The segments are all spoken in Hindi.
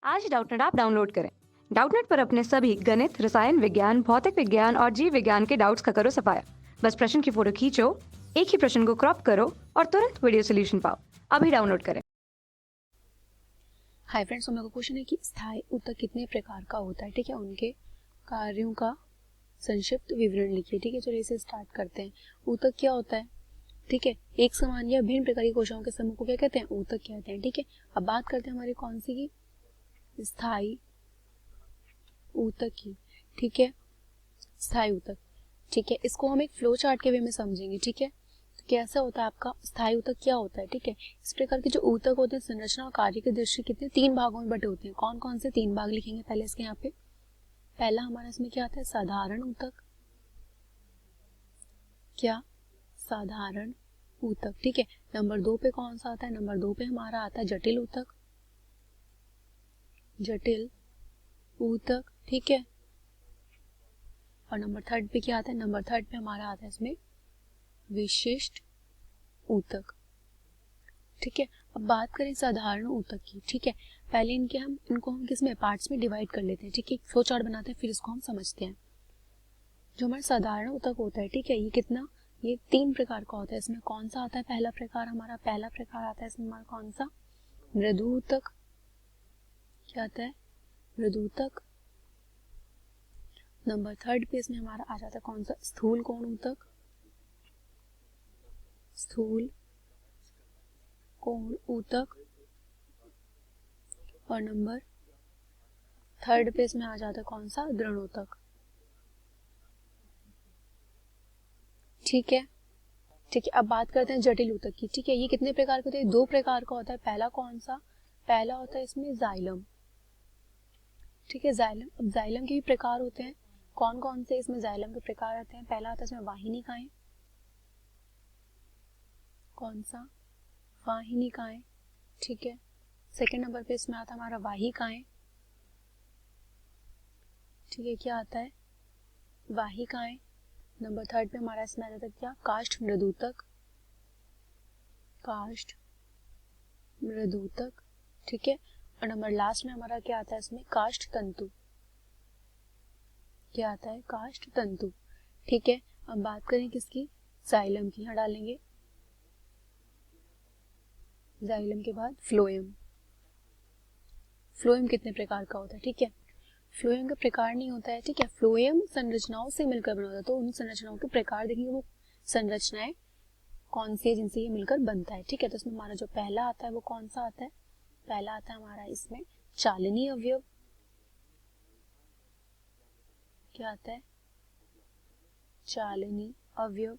आज डाउटनेट ऐप डाउनलोड करें। डाउटनेट पर अपने सभी गणित, रसायन विज्ञान, भौतिक विज्ञान और जीव विज्ञान के डाउट्स का करो सफाया। बस प्रश्न की फोटो खींचो, एक ही प्रश्न को क्रॉप करो और तुरंत वीडियो सोल्यूशन पाओ। अभी डाउनलोड करें। हाय फ्रेंड्स, हम लोग का क्वेश्चन है कि स्थायी ऊतक कितने प्रकार का होता है। ठीक है, उनके कार्यों का संक्षिप्त विवरण लिखिए। ठीक है, चलिए इसे स्टार्ट करते हैं। ऊतक क्या होता है? ठीक है, एक समान या भिन्न प्रकार की कोशिकाओं के समूह को क्या कहते हैं? ऊतक कहते हैं। ठीक है, अब बात करते हैं हमारी कौन सी की? स्थायी ऊतक की। ठीक है, स्थायी ऊतक। ठीक है, इसको हम एक फ्लो चार्ट के वे में समझेंगे। ठीक है, तो कैसा होता है आपका स्थायी ऊतक, क्या होता है? ठीक है, इस प्रकार के जो ऊतक होते हैं संरचना और कार्य की दृष्टि कितने तीन भागों में बटे होते हैं। कौन कौन से तीन भाग लिखेंगे पहले इसके यहाँ पे? पहला हमारा इसमें क्या आता है? साधारण ऊतक। क्या? साधारण ऊतक। ठीक है, नंबर 2 पे कौन सा आता है? नंबर 2 पे हमारा आता है जटिल ऊतक। जटिल ऊतक। ठीक है, और नंबर 3 पे क्या आता है? नंबर 3 पे हमारा आता है इसमें विशिष्ट ऊतक। ठीक है, अब बात करें साधारण ऊतक की। ठीक है, पहले इनको हम किस में पार्ट्स में डिवाइड कर लेते हैं। ठीक है, एक फ्लो चार्ट बनाते हैं, फिर इसको हम समझते हैं। जो हमारा साधारण ऊतक होता है, ठीक है, ये कितना, ये 3 प्रकार का होता है। इसमें कौन सा आता है? पहला प्रकार आता है इसमें हमारा कौन सा? मृदु ऊतक। क्या आता है? मृदु ऊतक। नंबर 3 पे इसमें हमारा आ जाता है कौन सा? स्थूल कोण ऊतक। स्थूल कोण ऊतक। और नंबर 3 पे इसमें आ जाता है कौन सा? दृढ़ ऊतक। ठीक है, ठीक है, अब बात करते हैं जटिल ऊतक की। ठीक है, ये कितने प्रकार के होते हैं? 2 प्रकार का होता है। पहला कौन सा? पहला होता है इसमें जाइलम। ठीक है, जाइलम। अब जाइलम के भी प्रकार होते हैं। कौन कौन से इसमें जाइलम के प्रकार आते हैं? पहला आता है इसमें वाहिनिकाएं। कौन सा? वाहिनिकाएं। ठीक है, सेकंड नंबर पे इसमें आता है हमारा वाहिकाएं। ठीक है, क्या आता है? वाहिकाएं। नंबर 3 पे हमारा इसमें आ जाता है क्या? काष्ठ मृदूतक। काष्ठ मृदूतक। ठीक है, और नंबर लास्ट में हमारा क्या आता है इसमें? काष्ठ तंतु। क्या आता है? काष्ठ तंतु। ठीक है, अब बात करें किसकी? जाइलम की। यहाँ डालेंगे जाइलम के बाद फ्लोएम। फ्लोएम कितने प्रकार का होता है? ठीक है, फ्लोएम का प्रकार नहीं होता है। ठीक है, फ्लोएम संरचनाओं से मिलकर बना होता है। तो उन संरचनाओं के प्रकार देखेंगे, वो संरचनाएं कौन सी है जिनसे ये मिलकर बनता है। ठीक है, तो इसमें हमारा जो पहला आता है वो कौन सा आता है? पहला आता है हमारा इसमें चालनी अवयव। क्या आता है? चालनी अवयव।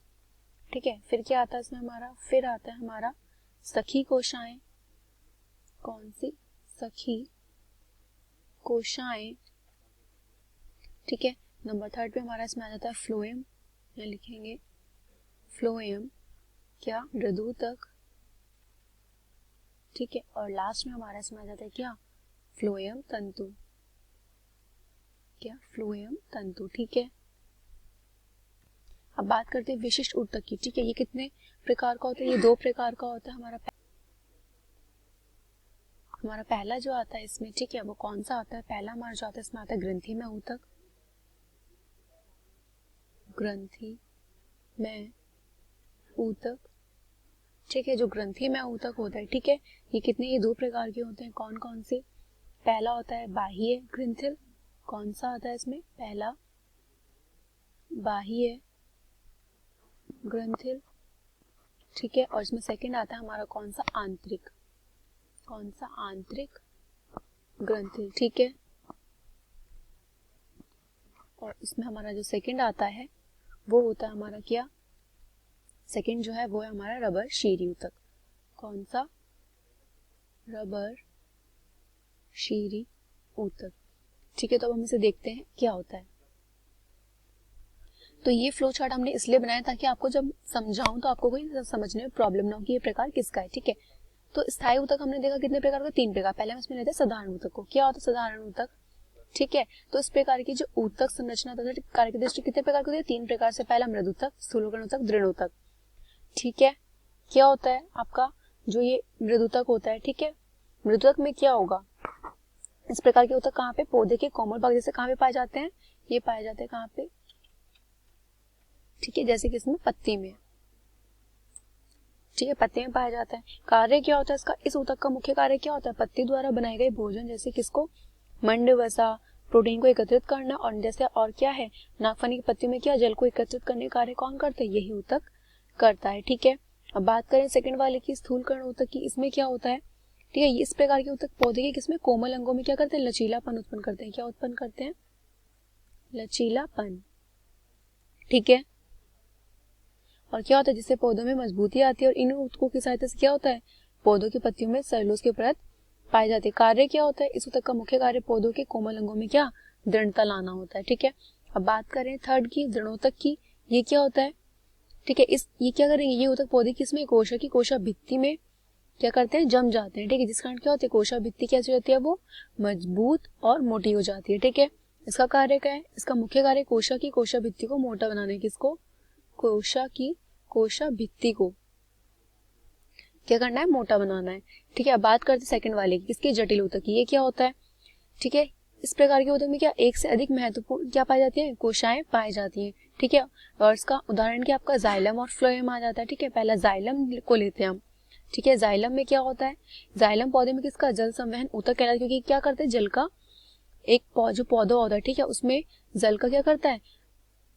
ठीक है, फिर क्या आता है इसमें हमारा? फिर आता है हमारा सखी कोशाएं। कौन सी? सखी कोशाएं। ठीक है, नंबर 3 पे हमारा इसमें आ जाता है फ्लोएम। यहाँ लिखेंगे फ्लोएम। क्या? मृदूतक। ठीक है, और लास्ट में हमारा इसमें आ जाता है क्या? फ्लोएम तंतु। क्या? फ्लोएम तंतु। ठीक है, अब बात करते हैं विशिष्ट ऊतक की। ठीक है, ये कितने प्रकार का होता है? ये 2 प्रकार का होता है। हमारा पहला जो आता है इसमें, ठीक है, वो कौन सा आता है? पहला हमारा जो आता है इसमें आता है ग्रंथि में ऊतक। ग्रंथि में ऊतक। ठीक है, जो ग्रंथि में ऊतक होता है, ठीक है, ये कितने, ये 2 प्रकार के होते हैं। कौन कौन से? पहला होता है बाह्य ग्रंथिल। कौन सा आता है इसमें? पहला बाह्य ग्रंथिल। ठीक है, और इसमें सेकंड आता है हमारा कौन सा? आंतरिक। कौन सा? आंतरिक ग्रंथिल। ठीक है, और इसमें हमारा जो सेकंड आता है वो होता है हमारा क्या? सेकंड जो है वो है हमारा रबर शीरी ऊतक। कौन सा? रबर शीरी ऊतक। ठीक है, तो अब हम इसे देखते हैं क्या होता है। तो ये फ्लो चार्ट हमने इसलिए बनाया ताकि आपको जब समझाऊं तो आपको कोई समझने में प्रॉब्लम ना हो कि ये प्रकार किसका है। ठीक है, तो स्थायी ऊतक हमने देखा कितने प्रकार का? 3 प्रकार। पहले हम इसमें लेते हैं साधारण ऊतक को। क्या होता है साधारण ऊतक? ठीक है, तो इस प्रकार की जो ऊतक संरचना तथा कार्य की दृष्टि कितने प्रकार की होती है? 3 प्रकार से। पहला मृदूतक, स्थूलकोण ऊतक, दृढ़ ऊतक। ठीक है, क्या होता है आपका जो ये मृदूतक होता है? ठीक है, मृदूतक में क्या होगा? इस प्रकार के ऊतक कहाँ पे, पौधे के कोमल भाग जैसे कहाँ पे पाए जाते हैं, ये पाए जाते हैं कहाँ पे, ठीक है, जैसे कि इसमें पत्ती में, ठीक है, पत्ते में पाया जाता है। कार्य क्या होता है इसका, इस ऊतक का मुख्य कार्य क्या होता है, पत्ती द्वारा बनाए गए भोजन जैसे किसको, मंड वसा, प्रोटीन को एकत्रित करना, और जैसे और क्या है, नागफनी की पत्ती में क्या, जल को एकत्रित करने का कार्य कौन करता है, यही ऊतक करता है, ठीक है। अब बात करें सेकंड वाले की, स्थूलकर्ण ऊतक की, इसमें क्या होता है, ठीक है, इस प्रकार के ऊतक पौधे के किसमें, कोमल अंगों में क्या करते हैं, लचीलापन उत्पन्न करते हैं, क्या उत्पन्न करते हैं, लचीलापन, ठीक है। और क्या होता है, जिससे पौधों में मजबूती आती है, और इन ऊतकों की सहायता से क्या होता है, पौधों की पत्तियों में सेलुलोज की परत पाई जाती है। कार्य क्या होता है, इस ऊतक का मुख्य कार्य पौधों के कोमल अंगों में क्या, दृढ़ता लाना होता है, ठीक है। अब बात करें थर्ड की, दृढ़ोतक की, ये क्या होता है, ठीक है, ये क्या करेंगे, ये ऊतक पौधे किसमें, कोशा की कोशा भित्ति में क्या करते हैं, जम जाते हैं, ठीक है, जिस कारण क्या होता है, कोशा भित्ति कैसी होती है, वो मजबूत और मोटी हो जाती है, ठीक है। इसका कार्य क्या है, इसका मुख्य कार्य कोशा की कोशा भित्ति को मोटा बनाना है, किसको, कोशा की कोशा भित्ति को क्या करना है, मोटा बनाना है, ठीक है। अब बात करते हैं सेकंड वाले की, किसके, जटिल ऊतक की, ये क्या होता है, ठीक है, इस प्रकार के ऊतक में क्या, एक से अधिक महत्वपूर्ण क्या पाई जाती है, कोशाएं पाई जाती हैं, ठीक है। और इसका उदाहरण क्या आपका जाइलम और फ्लोएम आ जाता है, ठीक है। पहला जाइलम को लेते हैं हम, ठीक है। जाइलम में क्या होता है, जाइलम पौधे में किसका, जल संवहन ऊतक कहलाता है, क्योंकि क्या करते हैं, जल का एक जो पौधा होता है, ठीक है, उसमें जल का क्या करता है,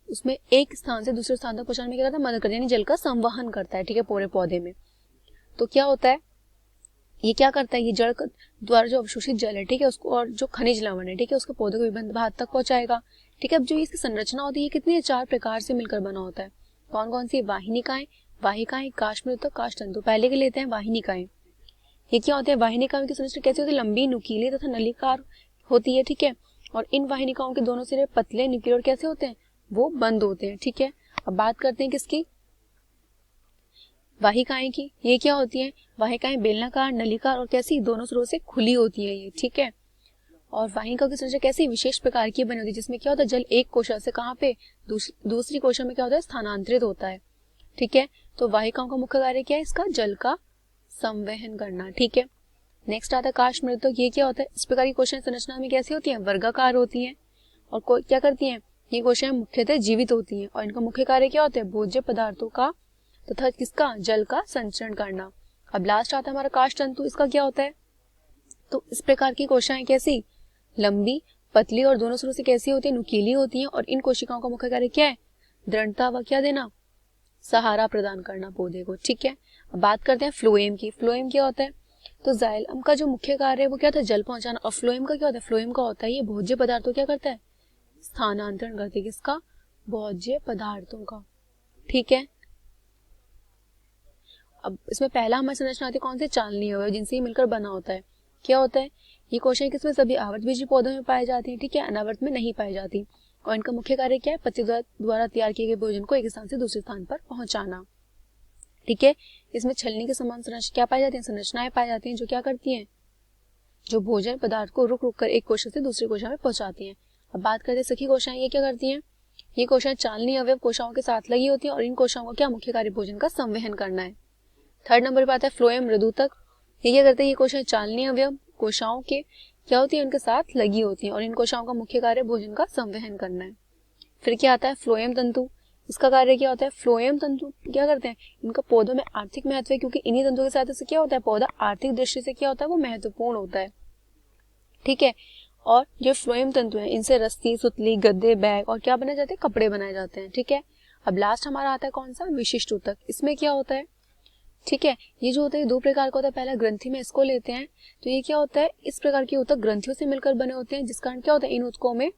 उसमें एक स्थान से दूसरे स्थान तक पहुंचाने में क्या करता है, मदद करता है, यानी जल का संवहन करता है, ठीक है, पूरे पौधे में। तो क्या होता है, ये क्या करता है, ये जड़ द्वारा जो अवशोषित जल है, ठीक है, उसको और जो खनिज लवण है, ठीक है, उसको पौधे को विभिन्न भाग तक पहुंचाएगा, ठीक है। अब जो इसकी संरचना होती है, ये कितनी है, 4 प्रकार से मिलकर बना होता है। कौन कौन सी, वाहिनिकाएं, वाहिकाएं, काष्ठमृत, काष्ठतंतु। पहले के लेते हैं वाहिनिकाएं, ये क्या होते हैं, वाहिनिकाओं की संरचना कैसी होती है, लंबी, नुकीली तथा नलिकार होती है, ठीक है। और इन वाहिनिकाओं के दोनों सिरे पतले, नुकीले और कैसे होते हैं, वो बंद होते हैं, ठीक है। अब बात करते हैं किसकी, वाहिकाएं की, ये क्या होती है, वाहिकाएं बेलनाकार, नलिकार और कैसी, दोनों सिरों से खुली होती है ये, ठीक है। और वाहिका की संरचना कैसी, विशेष प्रकार की बनी होती है, जिसमें क्या होता है, जल एक कोशा से कहाँ पे, दूसरी कोशा में क्या होता है, स्थानांतरित होता है, ठीक है। तो वाहिकाओं का मुख्य कार्य क्या है, इसका जल का संवहन करना, ठीक है। नेक्स्ट आता है काष्ठमृत, ये क्या होता है, इस प्रकार की कोशाएं संरचना में कैसी होती है, वर्गाकार होती है, और क्या करती है, ये कोशाएं मुख्यतः जीवित होती हैं, और इनका मुख्य कार्य क्या होता है, भोज्य पदार्थों का तथा किसका, जल का संचरण करना। अब लास्ट आता है हमारा काष्ठतंतु, इसका क्या होता है, तो इस प्रकार की कोशिकाएं कैसी, लंबी, पतली और दोनों सिरों से कैसी होती है, नुकीली होती हैं, और इन कोशिकाओं का मुख्य कार्य क्या है, दृढ़ता व क्या देना, सहारा प्रदान करना पौधे को, ठीक है। अब बात करते हैं फ्लोएम की, फ्लोएम क्या होता है, तो जाइलम का जो मुख्य कार्य है वो क्या होता है, जल पहुंचाना, और फ्लोएम का क्या होता है, फ्लोएम का होता है ये भोज्य पदार्थों क्या करता है, स्थानांतरण करते हैं, किसका, भोज्य पदार्थों का, ठीक है। अब इसमें पहला हमारी संरचना आती है कौन से, चालनीय अवयव, जिनसे ये मिलकर बना होता है। क्या होता है, ये कोशिकाएं किसमें, सभी आवृतबीजी पौधों में पाई जाती हैं, ठीक है, अनावृत में नहीं पाई जाती, और इनका मुख्य कार्य क्या है, पत्ती द्वारा तैयार किए गए भोजन को एक स्थान से दूसरे स्थान पर पहुंचाना, ठीक है। इसमें छलनी के समान संरचना क्या पाई जाती है, संरचनाएं पाई जाती हैं, जो क्या करती हैं, जो भोजन पदार्थ को रुक रुक कर एक कोशिका से दूसरी कोशिका में पहुंचाती हैं। अब बात करते हैं सखी कोशिकाएं, ये क्या करती हैं, ये कोशिकाएं चालनीय अवयव कोशिकाओं के साथ लगी होती हैं, और इन कोशिकाओं का क्या मुख्य कार्य, भोजन का संवहन करना है। थर्ड नंबर पर आता है फ्लोएम मृदुतक, ये क्या करते हैं, ये कोशिकाएं चालनीय अवयव कोशिकाओं के क्या होती है, उनके साथ लगी होती हैं, और इन कोशिकाओं का मुख्य कार्य भोजन का संवहन करना है। फिर क्या आता है फ्लोएम तंतु, इसका कार्य क्या होता है, फ्लोएम तंतु क्या करते हैं, इनका पौधों में आर्थिक महत्व है, क्योंकि इन्हीं तंतुओं की सहायता से क्या होता है, पौधा आर्थिक दृष्टि से क्या होता है, वो महत्वपूर्ण होता है, ठीक है। और जो फ्लोएम तंतु है, इनसे रस्सी, सुतली, गद्दे, बैग और क्या बनाए जाते हैं, कपड़े बनाए जाते हैं, ठीक है। अब लास्ट हमारा आता है कौन सा, विशिष्ट ऊतक, इसमें क्या होता है, ठीक है, ये जो होता है दो प्रकार का होता है, पहला ग्रंथि में इसको लेते हैं, तो ये क्या होता है, इस प्रकार के ऊतक ग्रंथियों से मिलकर बने होते हैं, जिस कारण क्या होता है, इन ऊतकों में,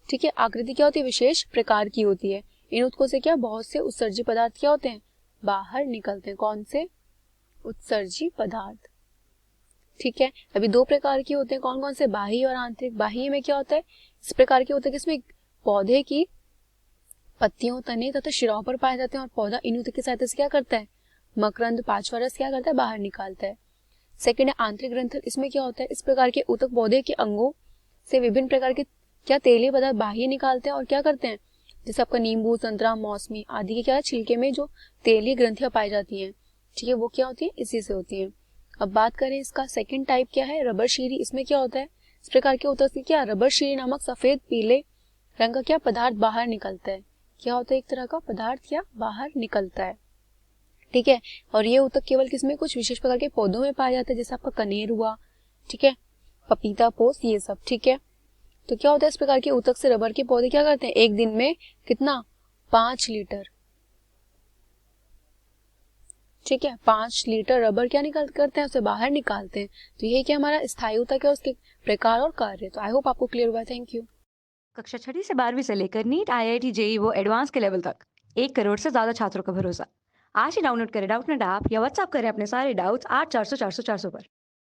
ठीक है, आकृति क्या होती है, विशेष प्रकार की होती है, इन ऊतकों से क्या बहुत से उत्सर्जी पदार्थ क्या होते हैं, बाहर निकलते हैं, कौन से, उत्सर्जी पदार्थ, ठीक है। अभी दो प्रकार के होते हैं, कौन कौन से, बाह्य और आंतरिक। बाह्य में क्या होता है, इस प्रकार के होते हैं जिसमें पौधे की पत्तियों, तने तथा शिराओं पर पाए जाते हैं, और पौधा इन ऊतक की सहायता से क्या करता है, मकरंद, पांचवा रस क्या करता है, बाहर निकालता है। सेकंड है आंतरिक ग्रंथन, इसमें क्या होता है, इस प्रकार के ऊतक पौधे के अंगों से विभिन्न प्रकार के क्या तेलीय पदार्थ बाहर निकालते हैं, और क्या करते हैं, जैसे आपका नींबू, संतरा, मौसमी आदि के क्या छिलके में जो तेलीय ग्रंथियां पाई जाती हैं, ठीक है, वो क्या होती है, इसी से होती है। अब बात करें इसका सेकंड टाइप क्या है, रबर शीरी, इसमें क्या होता है, इस प्रकार के ऊतक से क्या रबर शीरी नामक सफेद पीले रंग का क्या पदार्थ बाहर निकलता है। क्या होता है, एक तरह का पदार्थ क्या बाहर निकलता है, ठीक है। और ये ऊतक केवल किसमें, कुछ विशेष प्रकार के पौधों में पाया जाता है, जैसे आपका कनेर हुआ, ठीक है, पपीता, पोस, ये सब, ठीक है। तो क्या होता है, इस प्रकार के ऊतक से रबर के पौधे क्या करते हैं, एक दिन में कितना, 5 लीटर, ठीक है, 5 लीटर रबर क्या करते हैं, उसे बाहर निकालते हैं। तो ये क्या हमारा स्थायी ऊतक है, उसके प्रकार और कार्य। तो आई होप आपको क्लियर हुआ है। Thank you. कक्षा 6ठी से 12वीं से लेकर नीट, IIT, जेईई वो एडवांस के लेवल तक 1 करोड़ से ज्यादा छात्रों का भरोसा। आज ही डाउनलोड करें डाउटनेट ऐप या व्हाट्सएप करें अपने सारे डाउट्स 8400 400 400 पर।